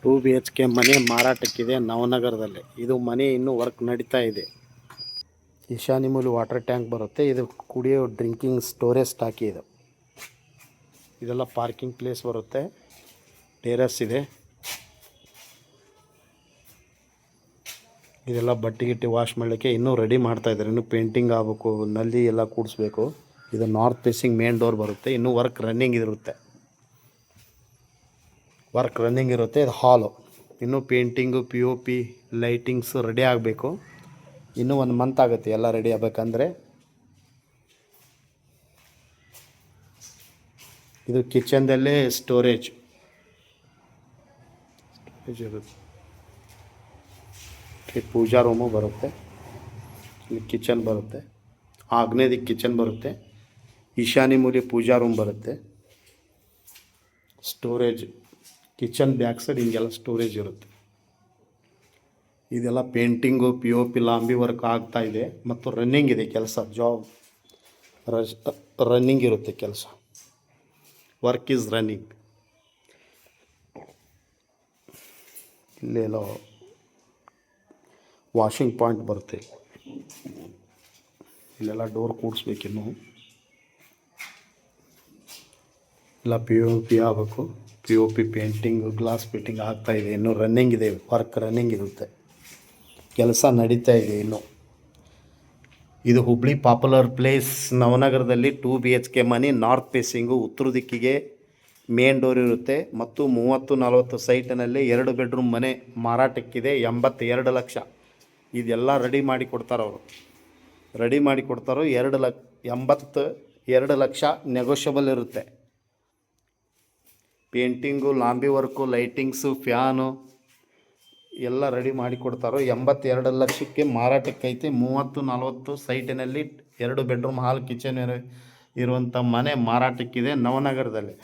2 BHK ಮನೆ ಮಾರಾಟಕ್ಕಿದೆ ನವನಗರದಲ್ಲಿ. ಇದು ಮನೆ ಇನ್ನೂ ವರ್ಕ್ ನಡೀತಾ ಇದೆ. ಈಶಾನ್ಯ ಮೂಲೆ ವಾಟರ್ ಟ್ಯಾಂಕ್ ಬರುತ್ತೆ. ಇದು ಕುಡಿಯೋ ಡ್ರಿಂಕಿಂಗ್ ಸ್ಟೋರೇಜ್ ಟಾಕಿ ಇದು. ಇದೆಲ್ಲ ಪಾರ್ಕಿಂಗ್ ಪ್ಲೇಸ್ ಬರುತ್ತೆ. ಟೆರೆಸ್ ಇದೆ. ಇದೆಲ್ಲ ಬಟ್ಟೆ ಗಿಟ್ಟಿ ವಾಶ್ ಮಾಡಲಿಕ್ಕೆ ಇನ್ನೂ ರೆಡಿ ಮಾಡ್ತಾ ಇದ್ದಾರೆ. ಇನ್ನೂ ಪೇಂಟಿಂಗ್ ಆಗಬೇಕು, ನಲ್ಲಿ ಎಲ್ಲ ಕೂಡಿಸ್ಬೇಕು. ಇದು ನಾರ್ತ್ ಫೇಸಿಂಗ್ ಮೇನ್ ಡೋರ್ ಬರುತ್ತೆ. ಇನ್ನೂ ವರ್ಕ್ ರನ್ನಿಂಗ್ ಇರುತ್ತೆ. ಇದು ಹಾಲು. ಇನ್ನೂ ಪೇಂಟಿಂಗು, POP, ಲೈಟಿಂಗ್ಸು ರೆಡಿ ಆಗಬೇಕು. ಇನ್ನೂ 1 ಮಂತ್ ಆಗುತ್ತೆ ಎಲ್ಲ ರೆಡಿ ಆಗಬೇಕಂದ್ರೆ. ಇದು ಕಿಚನ್ದಲ್ಲೇ ಸ್ಟೋರೇಜ್ ಇರುತ್ತೆ. ಪೂಜಾ ರೂಮು ಬರುತ್ತೆ. ಇಲ್ಲಿ ಕಿಚನ್ ಬರುತ್ತೆ. ಆಗ್ನೇಯದ ಕಿಚನ್ ಬರುತ್ತೆ. ಈಶಾನ್ಯ ಮೂಲೆ ಪೂಜಾ ರೂಮ್ ಬರುತ್ತೆ. ಸ್ಟೋರೇಜ್ ಕಿಚನ್ ಬ್ಯಾಕ್ ಸೈಡ್ ಹಿಂಗೆಲ್ಲ ಸ್ಟೋರೇಜ್ ಇರುತ್ತೆ. ಇದೆಲ್ಲ ಪೇಂಟಿಂಗು, POP, ಲಾಂಬಿ ವರ್ಕ್ ಆಗ್ತಾ ಇದೆ ಮತ್ತು ರನ್ನಿಂಗ್ ಇದೆ ಕೆಲಸ. ರನ್ನಿಂಗ್ ಇರುತ್ತೆ ಕೆಲಸ. Work is running. ಇಲ್ಲೆಲ್ಲ ವಾಷಿಂಗ್ ಪಾಯಿಂಟ್ ಬರುತ್ತೆ. ಇಲ್ಲೆಲ್ಲ ಡೋರ್ ಕೂಡಿಸ್ಬೇಕಿನ್ನು. ಇಲ್ಲ POP ಆಗಬೇಕು. POP ಪೇಂಟಿಂಗು, ಗ್ಲಾಸ್ ಫಿಟ್ಟಿಂಗ್ ಆಗ್ತಾಯಿದೆ. ಇನ್ನೂ ರನ್ನಿಂಗ್ ಇದೆ. ವರ್ಕ್ ರನ್ನಿಂಗ್ ಇರುತ್ತೆ. ಕೆಲಸ ನಡೀತಾ ಇದೆ ಇನ್ನು. ಇದು ಹುಬ್ಳಿ ಪಾಪ್ಯುಲರ್ ಪ್ಲೇಸ್ ನವನಗರದಲ್ಲಿ 2 BHK ಮನೆ ನಾರ್ತ್ ಫೇಸಿಂಗು, ಉತ್ತರ ದಿಕ್ಕಿಗೆ ಮೇನ್ ಡೋರ್ ಇರುತ್ತೆ ಮತ್ತು 30-40 ಸೈಟಿನಲ್ಲಿ 2 ಬೆಡ್ರೂಮ್ ಮನೆ ಮಾರಾಟಕ್ಕಿದೆ. 82 ಲಕ್ಷ. ಇದೆಲ್ಲ ರೆಡಿ ಮಾಡಿ ಕೊಡ್ತಾರೆ ಅವರು. 82 ಲಕ್ಷ ನೆಗೋಷಿಯಬಲ್ ಇರುತ್ತೆ. ಪೇಂಟಿಂಗು, ಲಾಂಬಿ ವರ್ಕು, ಲೈಟಿಂಗ್ಸು, ಫ್ಯಾನು ಎಲ್ಲ ರೆಡಿ ಮಾಡಿ ಕೊಡ್ತಾರೋ. 82 ಲಕ್ಷಕ್ಕೆ ಮಾರಾಟಕ್ಕೈತೆ. 30-40 ಸೈಟಿನಲ್ಲಿ 2 ಬೆಡ್ರೂಮ್, ಹಾಲ್, ಕಿಚನ್ ಇರುವಂಥ ಮನೆ ಮಾರಾಟಕ್ಕಿದೆ ನವನಗರದಲ್ಲಿ.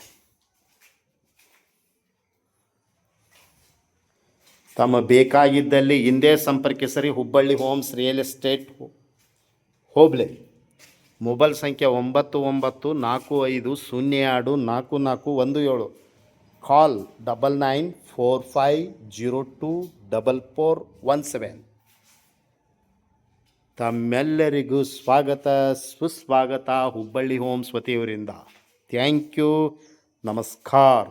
ತಮ್ಮ ಬೇಕಾಗಿದ್ದಲ್ಲಿ ಹಿಂದೆ ಸಂಪರ್ಕಿಸರಿ. ಹುಬ್ಬಳ್ಳಿ ಹೋಮ್ಸ್ ರಿಯಲ್ ಎಸ್ಟೇಟ್, ಹೋಬ್ಳಿ. ಮೊಬೈಲ್ ಸಂಖ್ಯೆ 9945024417. ಕಾಲ್ 9945024417. ತಮ್ಮೆಲ್ಲರಿಗೂ ಸ್ವಾಗತ, ಸುಸ್ವಾಗತ ಹುಬ್ಬಳ್ಳಿ ಹೋಮ್ಸ್ ವತಿಯವರಿಂದ. Thank you. ನಮಸ್ಕಾರ.